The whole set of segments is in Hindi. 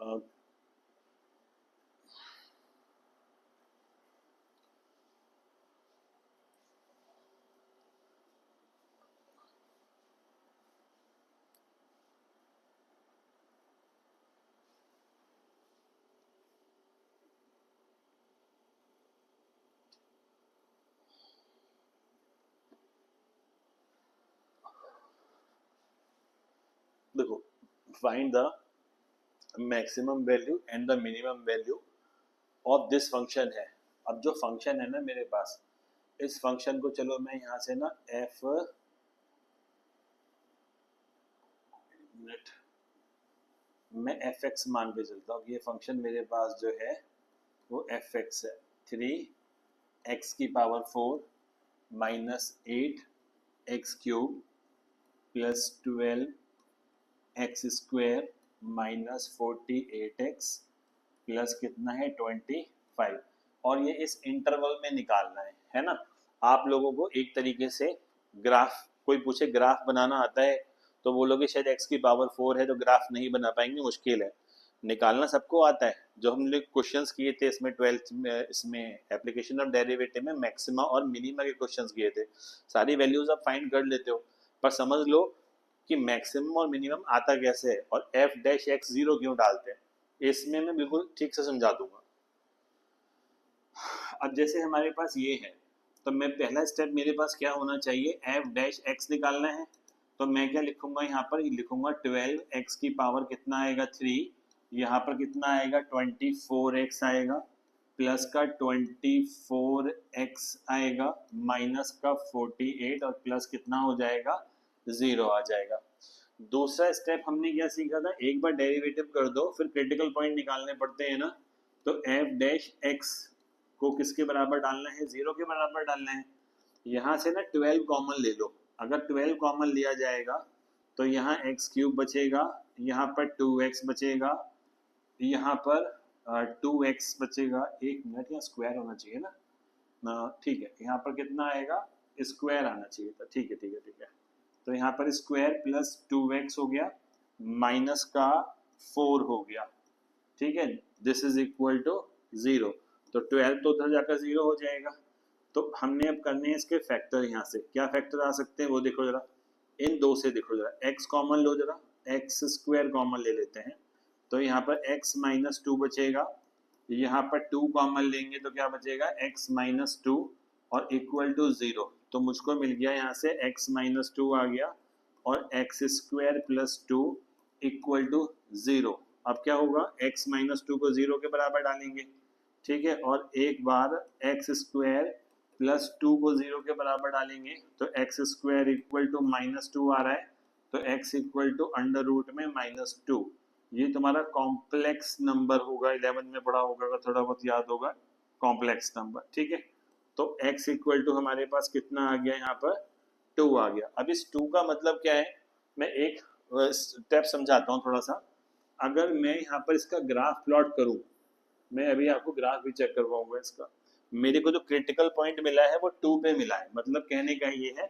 अ, देखो, find the maximum value and the minimum value of this function है। अब जो फंक्शन है ना मेरे पास, इस फंक्शन को चलो मैं यहाँ से ना एफ मिनट मैं एफ एक्स मान के चलता हूँ। ये फंक्शन मेरे पास जो है वो एफ एक्स है। 3 x⁴ -8 x³ +12 x² -48 x plus कितना है 25। और ये इस इंटरवल में निकालना है ना। आप लोगों को एक तरीके से ग्राफ, कोई पूछे ग्राफ बनाना आता है तो बोलोगे शायद x⁴ है तो ग्राफ नहीं बना पाएंगे, मुश्किल है। निकालना सबको आता है। जो हमने क्वेश्चंस किए थे इसमें 12th में, इसमें एप्लीकेशन ऑफ डेरिवेटिव में मैक्सिमा और मिनिमा के क्वेश्चंस किए थे। सारी वैल्यूज आप फाइंड कर लेते हो, पर समझ लो कि मैक्सिमम और मिनिमम आता कैसे है और f'(x0) क्यों डालते हैं, इसमें मैं बिल्कुल ठीक से समझा दूंगा। अब जैसे हमारे पास ये है, तो मैं पहला स्टेप मेरे पास क्या होना चाहिए, f'(x) निकालना है। तो मैं क्या लिखूंगा यहाँ पर, लिखूंगा 12x की पावर कितना आएगा 3, यहाँ पर कितना आएगा 24x आएगा, प्लस का 24x आएगा, माइनस का 48 और प्लस कितना हो जाएगा 0 आ जाएगा। दूसरा स्टेप हमने क्या सीखा था, एक बार डेरिवेटिव कर दो फिर क्रिटिकल पॉइंट निकालने पड़ते हैं ना। तो f'(x) को किसके बराबर डालना है, 0 के बराबर डालना है। यहाँ से ना 12 कॉमन ले लो। अगर 12 कॉमन लिया जाएगा तो यहाँ x³ बचेगा, यहाँ पर 2x बचेगा, यहाँ पर 2x बचेगा। एक मिनट, यहाँ स्क्वायर होना चाहिए ना, ठीक है। यहाँ पर कितना आएगा, स्क्वायर आना चाहिए था। ठीक है ठीक है ठीक है। तो यहाँ पर स्क्वायर प्लस 2x हो गया, माइनस का 4 हो गया। ठीक है, दिस इज इक्वल टू 0। तो 12 तो उधर जाकर 0 हो जाएगा। तो हमने अब करने हैं इसके फैक्टर। यहाँ से क्या फैक्टर आ सकते हैं वो देखो जरा, इन दो से देखो जरा, x कॉमन लो जरा, x² कॉमन ले लेते हैं। तो यहाँ पर x -2 बचेगा, यहाँ पर 2 कॉमन लेंगे तो क्या बचेगा x -2 और इक्वल टू 0। तो मुझको मिल गया यहाँ से x -2 आ गया और x² + 2 इक्वल टू 0। अब क्या होगा, x -2 को 0 के बराबर डालेंगे, ठीक है। और एक बार x² + 2 को 0 के बराबर डालेंगे तो x² इक्वल टू -2 आ रहा है। तो x इक्वल टू √ में -2। ये तुम्हारा कॉम्प्लेक्स नंबर होगा, 11 में पढ़ा होगा, थोड़ा बहुत याद होगा, कॉम्प्लेक्स नंबर। ठीक है, तो x इक्वल टू हमारे पास कितना आ गया, यहाँ पर 2 आ गया। अब इस 2 का मतलब क्या है, मैं एक स्टेप समझाता हूँ थोड़ा सा। अगर मैं यहाँ पर इसका ग्राफ प्लॉट करूँ, मैं अभी आपको ग्राफ भी चेक करवाऊंगा इसका। मेरे को जो क्रिटिकल पॉइंट मिला है वो 2 पे मिला है। मतलब कहने का ये है,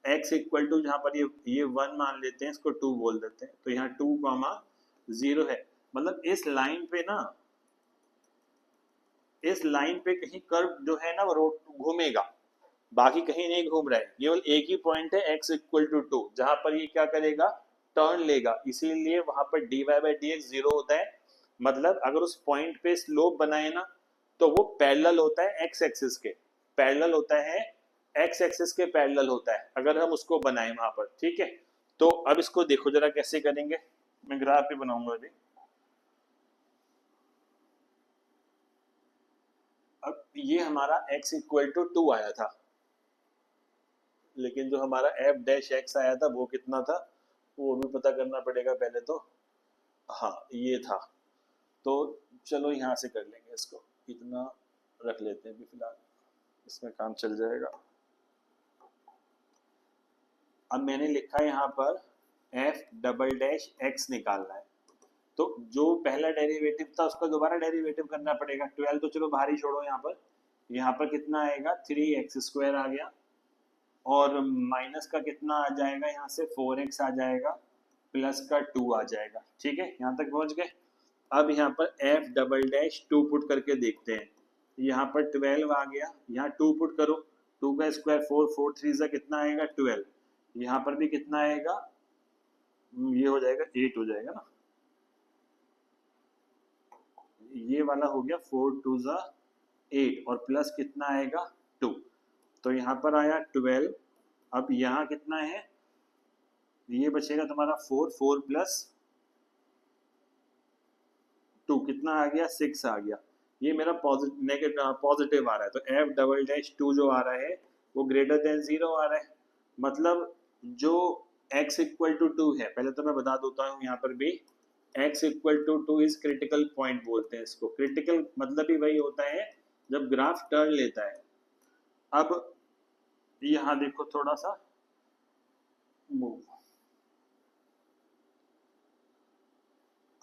x इक्वल टू जहाँ पर ये 1 मान लेते हैं, इसको 2 बोल देते हैं। तो यहाँ 2, 0 है। मतलब इस लाइन पे ना, इस लाइन पे कहीं कर्व जो है ना वो रोड घूमेगा, बाकी कहीं नहीं घूम रहा है। केवल एक ही पॉइंट है x इक्वल टू 2 जहां पर ये क्या करेगा, टर्न लेगा। इसीलिए वहां पर dy/dx 0 होता है। मतलब अगर उस पॉइंट पे स्लोप बनाए ना तो वो पैरेलल होता है x एक्सिस के, पैरेलल होता है x एक्सिस के, पैरेलल होता है अगर हम उसको बनाए वहां पर। ठीक है, तो अब इसको देखो जरा कैसे करेंगे, मैं ग्राफ भी बनाऊंगा अभी। अब ये हमारा x इक्वल टू 2 आया था, लेकिन जो हमारा f'(x) आया था वो कितना था, वो भी पता करना पड़ेगा पहले तो। हाँ ये था। तो चलो यहाँ से कर लेंगे इसको, इतना रख लेते हैं अभी फिलहाल, इसमें काम चल जाएगा। अब मैंने लिखा यहाँ पर f'(x) निकालना है। तो जो पहला डेरिवेटिव था उसका दोबारा डेरिवेटिव करना पड़ेगा। 12 तो चलो बाहर ही छोड़ो, यहाँ पर कितना आएगा 3x² आ गया, और माइनस का कितना आ जाएगा, यहाँ से 4x आ जाएगा, प्लस का 2 आ जाएगा। ठीक है, यहाँ तक पहुंच गए। अब यहाँ पर एफ डबल डैश 2 पुट करके देखते हैं। यहाँ पर 12 आ गया, यहाँ 2 पुट करो, 2 का स्क्वायर 4, 4 3 से कितना आएगा 12। यहाँ पर भी कितना आएगा, ये हो जाएगा 8 हो जाएगा ना, ये वाला हो गया 4 2 ज़ा 8 और प्लस कितना आएगा 2। तो यहाँ पर आया 12। अब यहाँ कितना है, ये बचेगा तुम्हारा 4, 4 प्लस 2 कितना आ गया 6 आ गया। ये मेरा पॉजिटिव आ रहा है, तो एफ डबल डैश 2 जो आ रहा है वो ग्रेटर देन 0 आ रहा है। मतलब जो x इक्वल टू 2 है, पहले तो मैं बता देता हूँ यहाँ पर भी, x equal to 2 is critical point बोलते हैं इसको। क्रिटिकल मतलब ही वही होता है जब ग्राफ टर्न लेता है। अब यहाँ देखो थोड़ा सा मूव,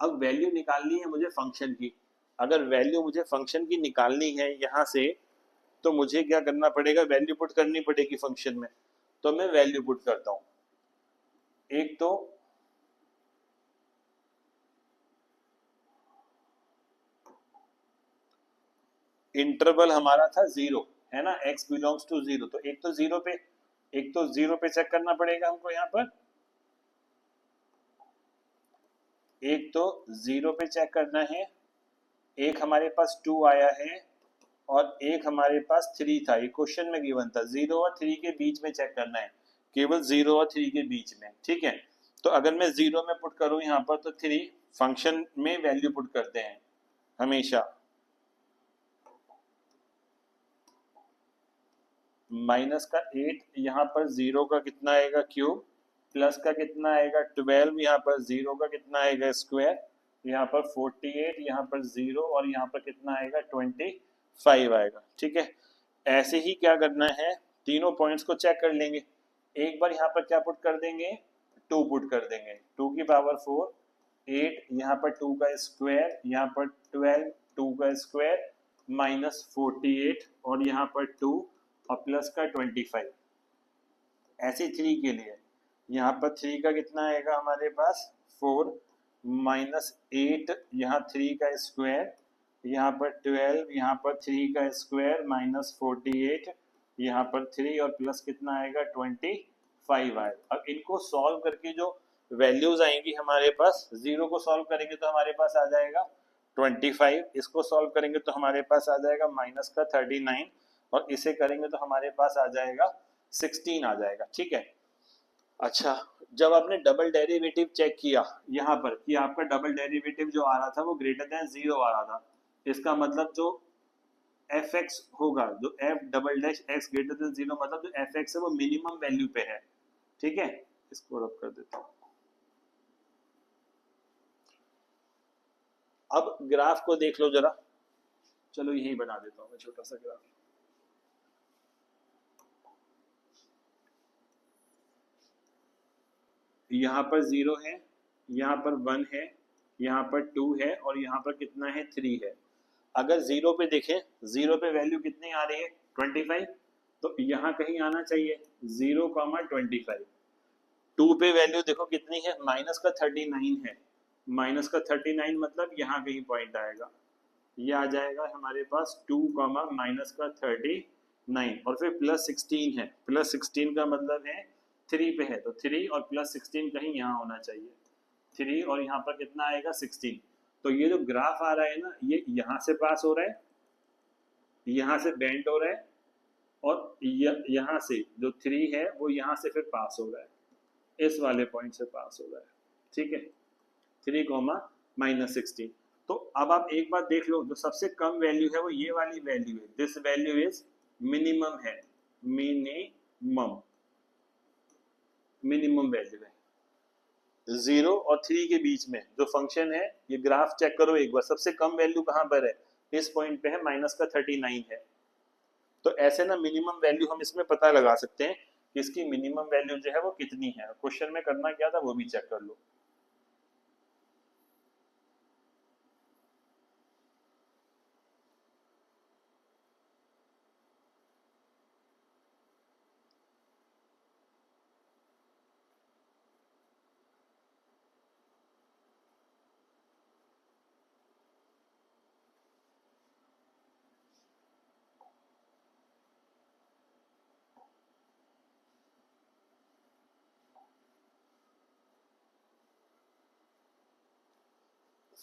अब वैल्यू निकालनी है मुझे फंक्शन की। अगर वैल्यू मुझे फंक्शन की निकालनी है यहाँ से, तो मुझे क्या करना पड़ेगा, वैल्यू पुट करनी पड़ेगी फंक्शन में। तो मैं वैल्यू पुट करता हूं। एक तो इंटरवल हमारा था 0 है ना, x बिलोंग्स टू 0, तो एक तो 0 पे, एक तो 0 पे चेक करना पड़ेगा हमको यहाँ पर, एक तो 0 पे चेक करना है, एक हमारे पास 2 आया है और एक हमारे पास 3 था। ये क्वेश्चन में गिवन था, 0 और 3 के बीच में चेक करना है, केवल 0 और 3 के बीच में, ठीक है। तो अगर मैं 0 में पुट करूं यहाँ पर, तो 3 फंक्शन में वैल्यू पुट करते हैं हमेशा। माइनस का 8 यहाँ पर 0 का कितना आएगा क्यूब, प्लस का कितना आएगा 12, यहाँ पर 0 का कितना आएगा स्क्वायर, यहाँ पर 48, यहाँ पर 0 और यहाँ पर कितना आएगा 25 आएगा, ठीक है। ऐसे ही क्या करना है, तीनों पॉइंट्स को चेक कर लेंगे। एक बार यहाँ पर क्या पुट कर देंगे, 2 पुट कर देंगे, 2 की पावर 4, 8, यहाँ पर 2 का स्क्वायर, यहाँ पर 12, 2 का स्क्वायर माइनस 48 और यहाँ पर 2 और प्लस का 25। ऐसे 3 के लिए यहाँ पर 3 का कितना आएगा हमारे पास 4 माइनस 8, यहाँ 3 का स्क्वायर, यहाँ पर 12, यहाँ पर 3 का स्क्वायर माइनस 48, यहाँ पर 3 और प्लस कितना आएगा 25 आएगा। अब इनको सॉल्व करके जो वैल्यूज आएंगी हमारे पास, 0 को सॉल्व करेंगे तो हमारे पास आ जाएगा 25, इसको सॉल्व करेंगे तो हमारे पास आ जाएगा माइनस का 39 और इसे करेंगे तो हमारे पास आ जाएगा 16 आ जाएगा, ठीक है। अच्छा, जब आपने डबल डेरिवेटिव चेक किया यहाँ पर कि आपका डबल डेरिवेटिव जो आ रहा था वो ग्रेटर देन 0 आ रहा था, इसका मतलब जो एफ एक्स होगा, जो F double dash x greater than 0, मतलब जो एफ एक्स है वो मिनिमम वैल्यू पे है, ठीक है। इसको रब कर देता हूँ। अब ग्राफ को देख लो जरा, चलो यही बना देता हूँ मैं छोटा सा ग्राफ। यहाँ पर 0 है, यहाँ पर 1 है, यहाँ पर 2 है और यहाँ पर कितना है 3 है। अगर 0 पे देखें, 0 पे वैल्यू कितनी आ रही है 25, तो यहाँ कहीं आना चाहिए 0,25। 2 पे वैल्यू देखो कितनी है, माइनस का 39 है, माइनस का 39 मतलब यहाँ कहीं पॉइंट आएगा, ये आ जाएगा हमारे पास 2 माइनस का 39 और फिर प्लस 16 है, प्लस 16 का मतलब है 3 पे है, तो 3 और प्लस 16 कहीं यहाँ होना चाहिए, 3 और यहाँ पर कितना आएगा 16। तो ये जो ग्राफ आ रहा है ना, ये यहाँ से पास हो रहा है, यहाँ से बेंड हो रहा है और यहाँ से जो 3 है वो यहाँ से फिर पास हो रहा है, इस वाले पॉइंट से पास हो रहा है, ठीक है, 3,-16। तो अब आप एक बात देख लो, जो सबसे कम वैल्यू है वो ये वाली वैल्यू है, दिस वैल्यू इज मिनिमम है, मिनिमम, मिनिमम वैल्यू है 0 और 3 के बीच में जो फंक्शन है। ये ग्राफ चेक करो एक बार, सबसे कम वैल्यू कहाँ पर है, इस पॉइंट पे है, माइनस का 39 है। तो ऐसे ना मिनिमम वैल्यू हम इसमें पता लगा सकते हैं कि इसकी मिनिमम वैल्यू जो है वो कितनी है। क्वेश्चन में करना क्या था वो भी चेक कर लो।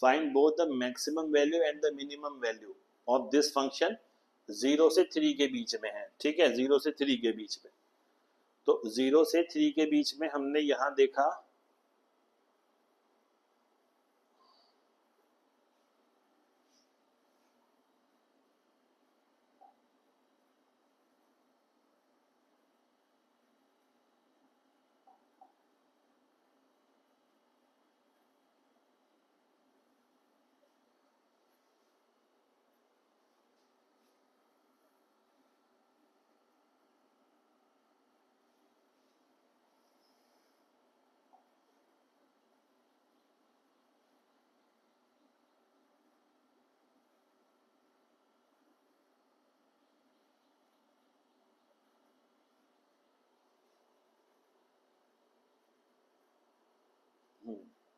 Find both the maximum value and the minimum value of this function 0 से 3 के बीच में है, ठीक है, 0 से 3 के बीच में। तो 0 से 3 के बीच में हमने यहां देखा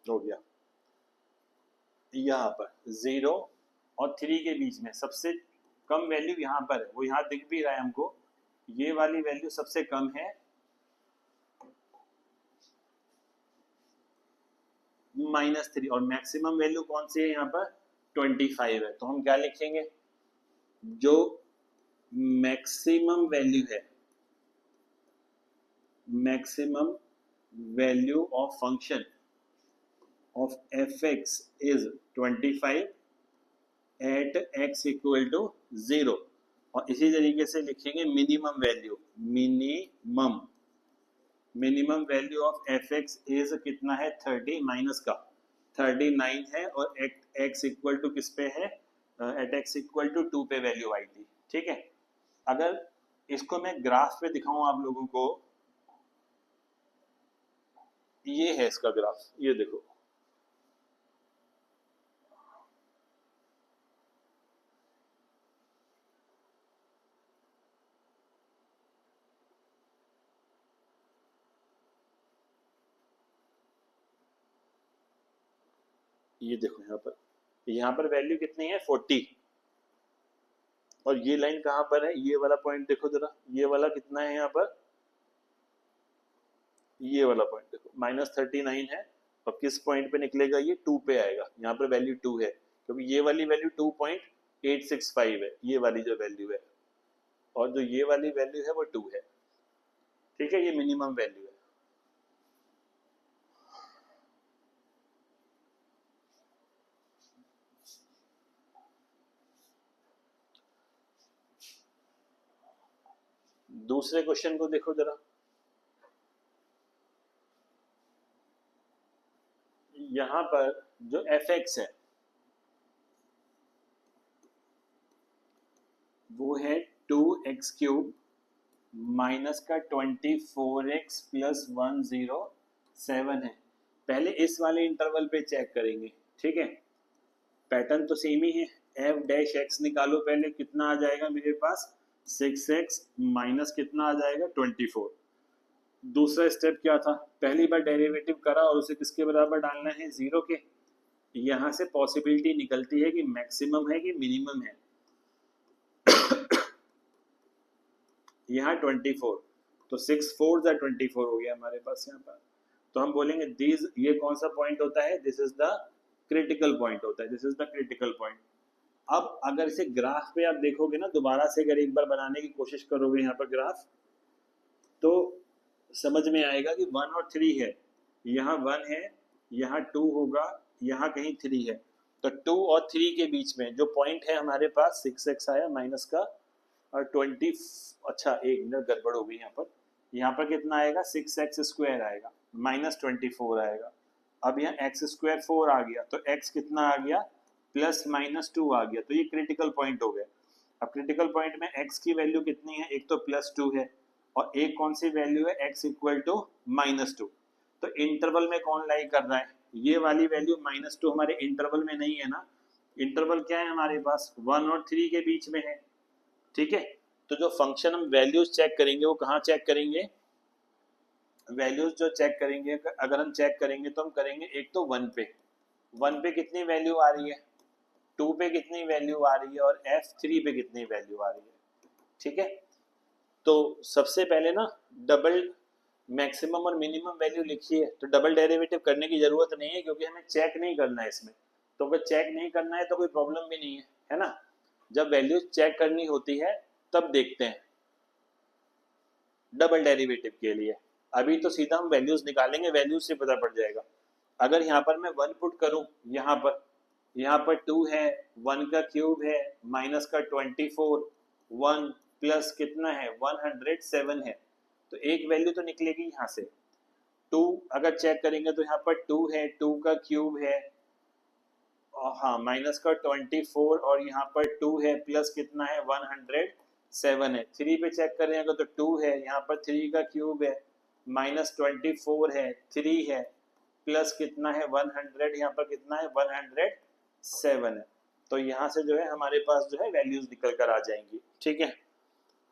हो गया, यहाँ पर 0 और 3 के बीच में सबसे कम वैल्यू यहाँ पर है, वो यहाँ दिख भी रहा है हमको, ये वाली वैल्यू सबसे कम है -3, और मैक्सिमम वैल्यू कौन सी है यहाँ पर 25 है। तो हम क्या लिखेंगे, जो मैक्सिमम वैल्यू है, maximum value of function of fx is 25 at x equal to 0, और इसी तरीके से लिखेंगे minimum value, minimum value of fx is कितना है 30 माइनस का 39 है, और x इक्वल टू किस पे है, एट x इक्वल टू 2 पे वैल्यू आई थी, ठीक है। अगर इसको मैं ग्राफ पे दिखाऊं आप लोगों को, ये है इसका ग्राफ, ये देखो, ये देखो यहाँ पर वैल्यू कितनी है 40, और ये लाइन कहाँ पर है, ये वाला पॉइंट देखो जरा, ये वाला कितना है यहाँ पर, ये वाला पॉइंट देखो -39 है, और किस पॉइंट पे निकलेगा, ये 2 पे आएगा, यहाँ पर वैल्यू 2 है, क्योंकि ये वाली वैल्यू 2.865 है, ये वाली जो वैल्यू है, और जो ये वाली वैल्यू है वो 2 है, ठीक है, ये मिनिमम वैल्यू है। दूसरे क्वेश्चन को देखो जरा, यहां पर जो fx है वो है 2x³ माइनस का 24x प्लस 107 है। पहले इस वाले इंटरवल पे चेक करेंगे, ठीक है, पैटर्न तो सेम ही है, f' निकालो, पहले कितना आ जाएगा मेरे पास 6x माइनस कितना आ जाएगा 24। दूसरा स्टेप क्या था, पहली बार डेरिवेटिव करा और उसे किसके बराबर डालना है 0 के, यहां से पॉसिबिलिटी निकलती है कि मैक्सिमम है कि मिनिमम है, यहाँ 24, तो 6 4 24 हो गया हमारे पास यहाँ पर। तो हम बोलेंगे दिस, ये कौन सा पॉइंट होता है, this is the critical point होता है, this is the critical point. अब अगर इसे ग्राफ पे आप देखोगे ना, दोबारा से अगर एक बार बनाने की कोशिश करोगे यहाँ पर ग्राफ, तो समझ में आएगा कि 1 और 3 है, यहाँ 1 है, यहाँ 2 होगा, यहाँ कहीं 3 है, तो 2 और 3 के बीच में जो पॉइंट है हमारे पास 6x आया माइनस का, और 20, अच्छा एक मिनट गड़बड़ हो गई यहाँ पर कितना आएगा 6x² आएगा, -24 आएगा। अब यहाँ x² 4 आ गया, तो x कितना आ गया +-2 आ गया, तो ये क्रिटिकल पॉइंट हो गया। अब क्रिटिकल पॉइंट में x की वैल्यू कितनी है, एक तो +2 है, और एक कौन सी वैल्यू है x इक्वल टू -2, तो इंटरवल में कौन लाई कर रहा है, ये वाली वैल्यू -2 हमारे इंटरवल में नहीं है ना, इंटरवल क्या है हमारे पास 1 और 3 के बीच में है, ठीक है। तो जो फंक्शन हम वैल्यूज चेक करेंगे वो कहाँ चेक करेंगे, वैल्यूज जो चेक करेंगे, अगर हम चेक करेंगे तो हम करेंगे एक तो 1 पे कितनी वैल्यू आ रही है, 2 पे कितनी वैल्यू आ रही है, और f3 पे कितनी वैल्यू आ रही है, ठीक है। तो सबसे पहले ना डबल मैक्सिमम और मिनिमम वैल्यू लिखिए, तो डबल डेरिवेटिव करने की जरूरत नहीं है, क्योंकि हमें चेक नहीं करना है इसमें, तो अगर चेक नहीं करना है तो कोई प्रॉब्लम भी नहीं है ना। जब वैल्यूज चेक करनी होती है तब देखते हैं डबल डेरिवेटिव के लिए। अभी तो सीधा हम वैल्यूज निकालेंगे, वैल्यूज से पता पड़ जाएगा। अगर यहाँ पर मैं 1 पुट करूं, यहाँ पर 2 है, 1 का क्यूब है, माइनस का 24, 1 प्लस कितना है 107 है, तो एक वैल्यू तो निकलेगी यहाँ से। 2 अगर चेक करेंगे तो यहाँ पर 2 है, 2 का क्यूब है, और हाँ माइनस का 24, और यहाँ पर 2 है, प्लस कितना है 107 है। 3 पे चेक करेंगे तो 2 है, यहाँ पर 3 का क्यूब है, माइनस 24 है, 3 है, प्लस कितना है 100, यहाँ पर कितना है 107 है। तो यहाँ से जो है हमारे पास जो है वैल्यूज निकल कर आ जाएंगी। ठीक है,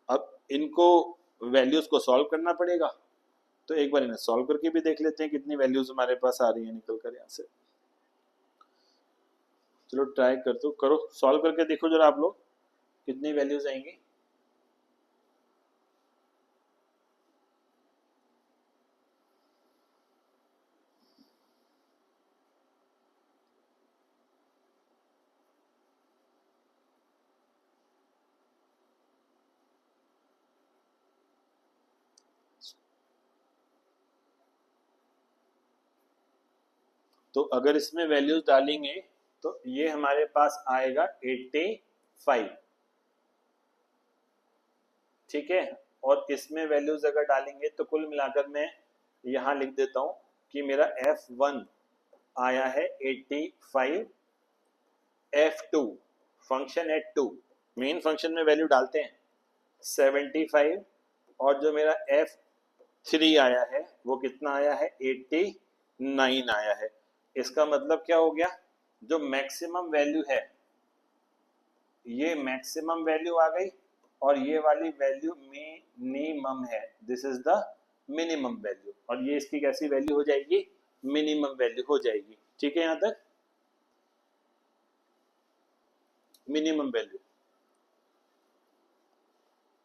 अब इनको वैल्यूज को सॉल्व करना पड़ेगा, तो एक बार इन्हें सॉल्व करके भी देख लेते हैं कितनी वैल्यूज हमारे पास आ रही है निकल कर यहाँ से। चलो ट्राई कर दो, करो सॉल्व करके देखो जरा आप लोग कितनी वैल्यूज आएंगी। तो अगर इसमें वैल्यूज डालेंगे तो ये हमारे पास आएगा 85। ठीक है, और इसमें वैल्यूज अगर डालेंगे तो कुल मिलाकर मैं यहाँ लिख देता हूँ कि मेरा F1 आया है 85, F2 फंक्शन है 2, मेन फंक्शन में वैल्यू डालते हैं 75, और जो मेरा F3 आया है वो कितना आया है 89 आया है। इसका मतलब क्या हो गया, जो मैक्सिमम वैल्यू है ये मैक्सिमम वैल्यू आ गई, और ये वाली वैल्यू मिनिमम है, this is the minimum value, और ये इसकी कैसी वैल्यू हो जाएगी, मिनिमम वैल्यू हो जाएगी। ठीक है, यहां तक मिनिमम वैल्यू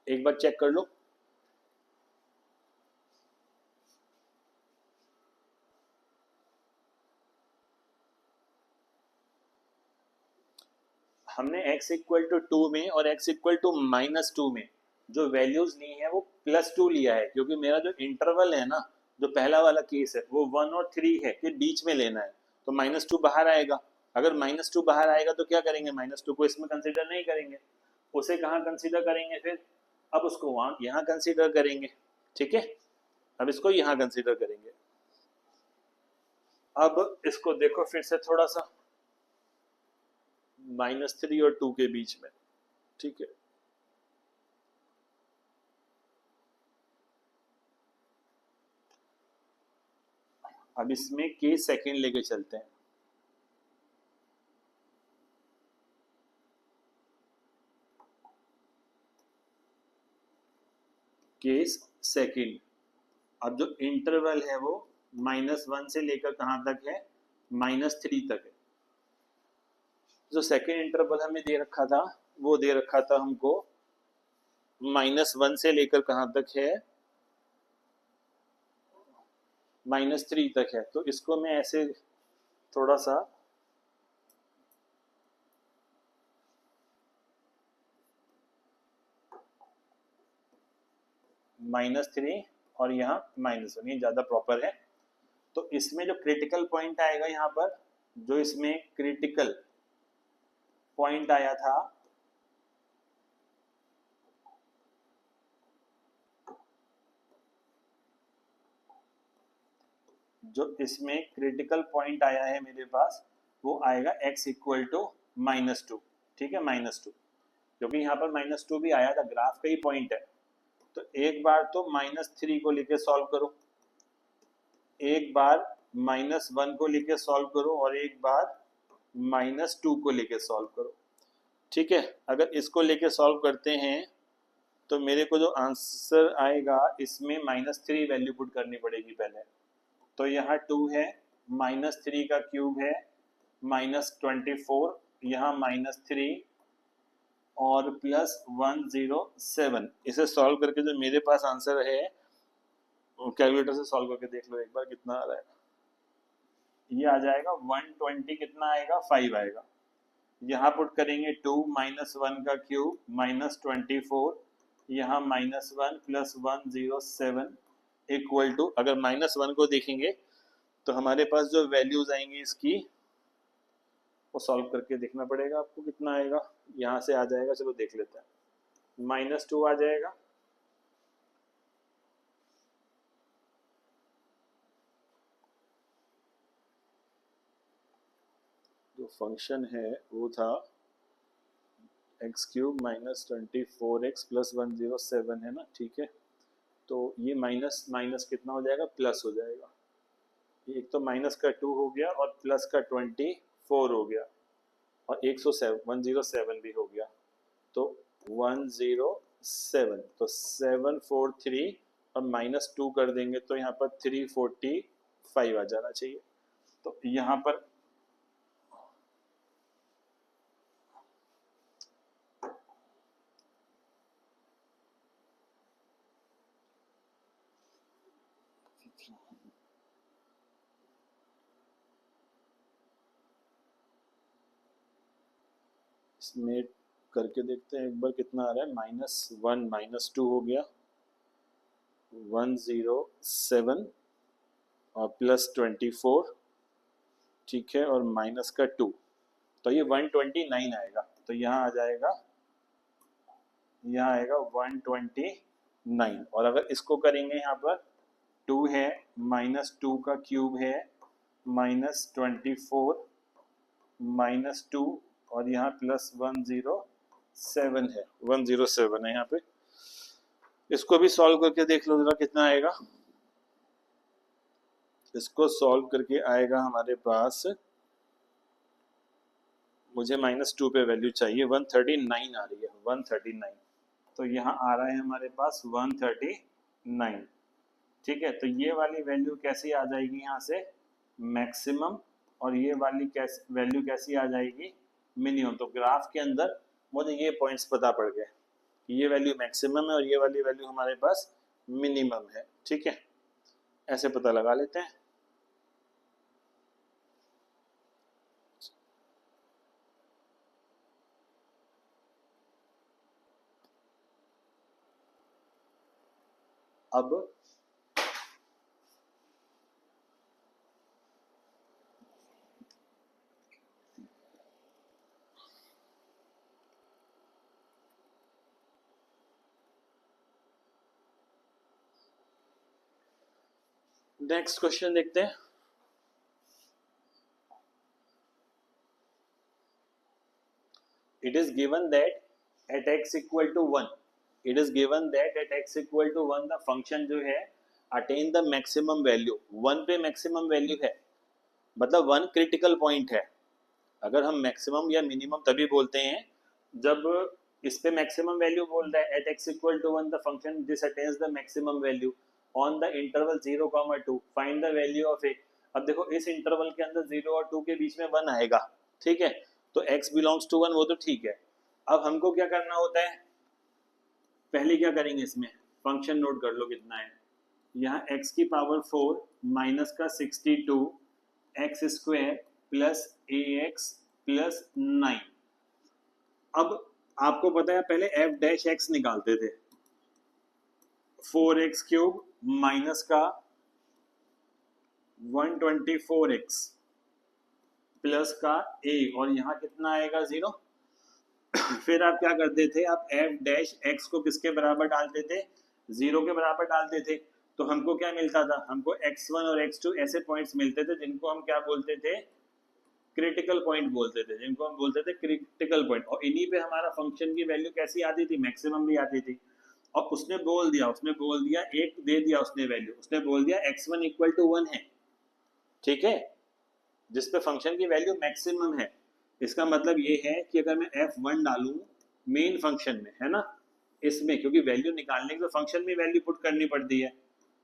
एक बार चेक कर लो। हमने x इक्वल टू 2 में और x इक्वल टू -2 में जो वैल्यूज ली है वो +2 लिया है, क्योंकि मेरा जो इंटरवल है ना, जो पहला वाला केस है वो 1 और 3 है कि बीच में लेना है, तो -2 बाहर आएगा। अगर -2 बाहर आएगा तो क्या करेंगे, -2 को इसमें कंसीडर नहीं करेंगे, उसे कहाँ कंसीडर करेंगे फिर, अब उसको वहां यहाँ कंसीडर करेंगे। ठीक है, अब इसको यहाँ कंसीडर करेंगे। अब इसको देखो फिर से थोड़ा सा, -3 और 2 के बीच में। ठीक है, अब इसमें के सेकंड लेके चलते हैं। केस सेकंड, अब जो इंटरवल है वो -1 से लेकर कहां तक है, -3 तक है। जो सेकंड इंटरवल हमें दे रखा था वो दे रखा था हमको -1 से लेकर कहां तक है, -3 तक है। तो इसको मैं ऐसे थोड़ा सा -3 और यहाँ -1, ये ज्यादा प्रॉपर है। तो इसमें जो क्रिटिकल पॉइंट आएगा यहाँ पर, जो इसमें क्रिटिकल पॉइंट आया था जो इसमें क्रिटिकल पॉइंट आया है मेरे पास, वो आएगा x इक्वल टू -2। ठीक है, -2, क्योंकि यहाँ पर -2 भी आया था, ग्राफ का ही पॉइंट है। तो एक बार तो -3 को लेके सॉल्व करो, एक बार -1 को लेके सॉल्व करो, और एक बार -2 को लेके सॉल्व करो। ठीक है, अगर इसको लेके सॉल्व करते हैं तो मेरे को जो आंसर आएगा इसमें -3 वैल्यू पुट करनी पड़ेगी पहले। तो यहाँ 2 है, -3 का क्यूब है, -24, यहाँ -3 और +107। इसे सॉल्व करके जो मेरे पास आंसर है, कैलकुलेटर से सॉल्व करके देख लो एक बार कितना आ रहा है। ये आ जाएगा 120 कितना आएगा 5 आएगा। यहाँ पुट करेंगे 2 माइनस 1 का क्यूब माइनस 24, यहाँ माइनस 1 प्लस 107 इक्वल टू, अगर माइनस 1 को देखेंगे तो हमारे पास जो वैल्यूज आएंगी इसकी वो सॉल्व करके देखना पड़ेगा आपको कितना आएगा। यहाँ से आ जाएगा, चलो देख लेते हैं। -2 आ जाएगा, जो फंक्शन है वो था x³ माइनस 24x प्लस 107 है ना, ठीक है। तो ये माइनस माइनस कितना हो जाएगा, प्लस हो जाएगा। एक तो माइनस का 2 हो गया और प्लस का 24 हो गया और 107 भी हो गया, तो 107, तो 743 और -2 कर देंगे तो यहाँ पर 345 आ जाना चाहिए। तो यहाँ पर इसमें करके देखते हैं एक बार कितना आ रहा है। -1 -2 हो गया, 107 और प्लस 24, ठीक है, और माइनस का 2, तो ये 129 आएगा। तो यहाँ आ जाएगा, यहाँ आएगा 129। और अगर इसको करेंगे यहाँ पर 2 है, -2 का क्यूब है, -24 -2 और यहाँ प्लस 107 है, 107 है यहाँ पे। इसको भी सॉल्व करके देख लो जरा कितना आएगा। इसको सॉल्व करके आएगा हमारे पास, मुझे -2 पे वैल्यू चाहिए, 139 आ रही है, 139। तो यहाँ आ रहा है हमारे पास 139, ठीक है। तो ये वाली वैल्यू कैसी आ जाएगी यहाँ से, मैक्सिमम, और ये वाली वैल्यू कैसी आ जाएगी, मिनिमम। तो ग्राफ के अंदर मुझे ये पॉइंट्स पता पड़ गए कि ये वैल्यू मैक्सिमम है और ये वाली वैल्यू हमारे पास मिनिमम है, ठीक है। ऐसे पता लगा लेते हैं। अब नेक्स्ट क्वेश्चन देखते हैं। It is given that at x equal to 1, it is given that at x equal to 1 the function जो है attain the maximum value, 1 पे maximum value है, मतलब 1 critical point है। अगर हम maximum या minimum तभी बोलते हैं जब इस पे maximum value बोल रहा है, at x equal to 1 the function this attains the maximum value on the interval 0, 2 find the value of a। अब देखो इस इंटरवल के अंदर 0 और 2 के बीच में 1 आएगा, ठीक है, तो x बिलोंग्स टू 1, वो तो ठीक है। अब हमको क्या करना होता है, पहले क्या करेंगे, इसमें फंक्शन नोट कर लो कितना है। यहाँ x की पावर 4 माइनस का 62 x square plus ax plus 9। अब आपको पता है पहले f डैश x निकालते थे, 4x³ माइनस का 124x प्लस का a, और यहाँ कितना आएगा 0। फिर आप क्या करते थे, आप f डैश x को किसके बराबर डालते थे, 0 के बराबर डालते थे। तो हमको क्या मिलता था, हमको x1 और x2 ऐसे पॉइंट्स मिलते थे जिनको हम क्या बोलते थे, क्रिटिकल पॉइंट बोलते थे, जिनको हम बोलते थे क्रिटिकल पॉइंट। और इन्हीं पे हमारा फंक्शन की वैल्यू कैसी आती थी, मैक्सिमम भी आती थी। और उसने बोल दिया एक दे दिया उसने वैल्यू, उसने बोल दिया x1 इक्वल टू 1 है, ठीक है, जिस पे फंक्शन की वैल्यू मैक्सिमम है। इसका मतलब ये है कि अगर मैं f1 डालूं मेन फंक्शन में, है ना, इसमें क्योंकि वैल्यू निकालने के तो फंक्शन में वैल्यू पुट करनी पड़ती है,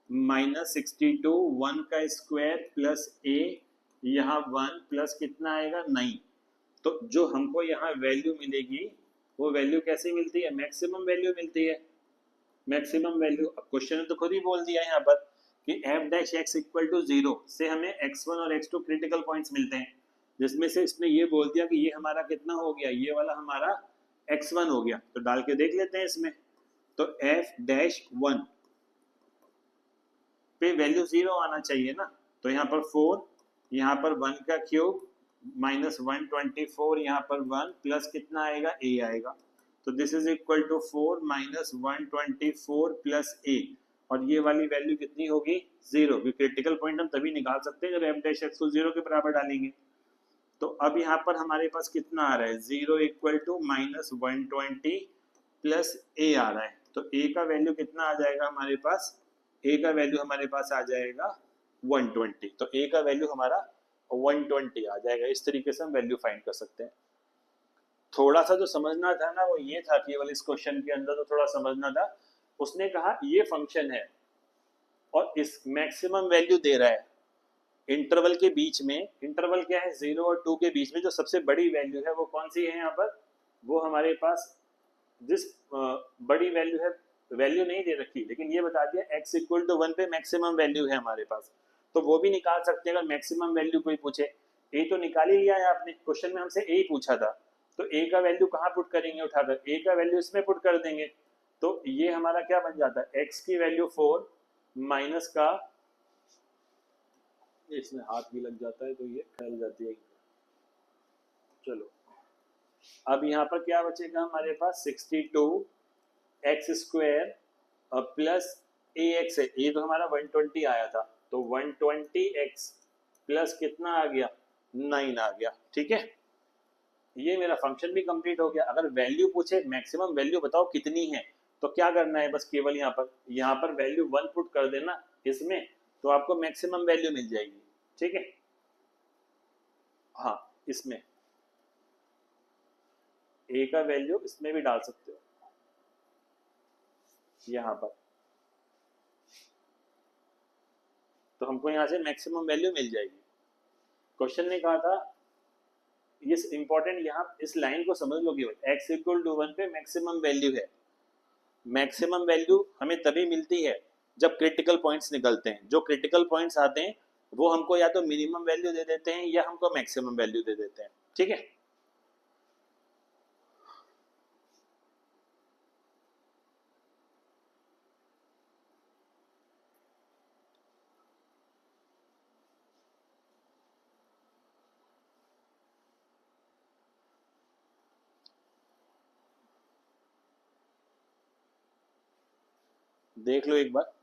-62 1 का स्क्वायर प्लस a, यहाँ 1 प्लस कितना आएगा 9। तो जो हमको यहाँ वैल्यू मिलेगी वो वैल्यू कैसी मिलती है, मैक्सिमम वैल्यू मिलती है, मैक्सिमम वैल्यू। अब क्वेश्चन ने तो खुद ही बोल दिया यहाँ पर कि f dash x equal to 0 से हमें x1 और x2 क्रिटिकल पॉइंट्स मिलते हैं, जिसमें से इसने ये बोल दिया कि ये हमारा कितना हो गया, ये वाला हमारा x1 हो गया। तो डाल के देख लेते हैं इसमें। तो एफ डैश 1 पे वैल्यू 0 आना चाहिए ना, तो यहाँ पर 4, यहाँ पर 1 का क्यूब माइनस 124, यहाँ पर 1 प्लस कितना आएगा, a आएगा। तो this is equal to 4 minus 124 plus a, और ये वाली वैल्यू कितनी होगी, 0। क्रिटिकल पॉइंट हम तभी निकाल सकते हैं जब एफ डैश एक्स को 0 के बराबर डालेंगे। तो अब यहाँ पर हमारे पास कितना आ रहा है, 0 equal to minus 120 plus a आ रहा है। तो a का वैल्यू कितना आ जाएगा हमारे पास, a का वैल्यू हमारे पास आ जाएगा 120। तो a का वैल्यू हमारा 120 आ जाएगा। इस तरीके से हम वैल्यू फाइंड कर सकते हैं। थोड़ा सा जो समझना था ना वो ये था, केवल इस क्वेश्चन के अंदर तो थोड़ा समझना था। उसने कहा ये फंक्शन है और इस मैक्सिमम वैल्यू दे रहा है इंटरवल के बीच में। इंटरवल क्या है, 0 और 2 के बीच में जो सबसे बड़ी वैल्यू है वो कौन सी है यहाँ पर, वो हमारे पास जिस बड़ी वैल्यू है, वैल्यू नहीं दे रखी लेकिन ये बता दिया x इक्वल टू 1 पे मैक्सिमम वैल्यू है हमारे पास। तो वो भी निकाल सकते हैं अगर मैक्सिमम वैल्यू कोई पूछे। a तो निकाल ही लिया है आपने, क्वेश्चन में हमसे a ही पूछा था। तो a का वैल्यू कहाँ पुट करेंगे, उठाकर a का वैल्यू इसमें पुट कर देंगे। तो ये हमारा क्या बन जाता है, x की वैल्यू 4 माइनस का, इसमें हाथ भी लग जाता है तो ये फैल जाती है। चलो अब यहाँ पर क्या बचेगा हमारे पास, 62 एक्स स्क्वायर प्लस ए एक्स है। ये तो हमारा 120 आया था, तो 120 एक्स प्लस कितना आ गया, 9 आ गया। ठीक है, ये मेरा फंक्शन भी कंप्लीट हो गया। अगर वैल्यू पूछे मैक्सिमम वैल्यू बताओ कितनी है, तो क्या करना है, बस केवल यहाँ पर वैल्यू 1 पुट कर देना इसमें, तो आपको मैक्सिमम वैल्यू मिल जाएगी। ठीक है, हाँ इसमें a का वैल्यू इसमें भी डाल सकते हो यहाँ पर, तो हमको यहाँ से मैक्सिमम वैल्यू मिल जाएगी। क्वेश्चन ने कहा था, ये इंपॉर्टेंट, यहाँ इस लाइन को समझ लो केवल, x इक्वल टू 1 पे मैक्सिमम वैल्यू है। मैक्सिमम वैल्यू हमें तभी मिलती है जब क्रिटिकल पॉइंट्स निकलते हैं। जो क्रिटिकल पॉइंट्स आते हैं वो हमको या तो मिनिमम वैल्यू दे देते हैं या हमको मैक्सिमम वैल्यू दे देते हैं। ठीक है, देख लो एक बार।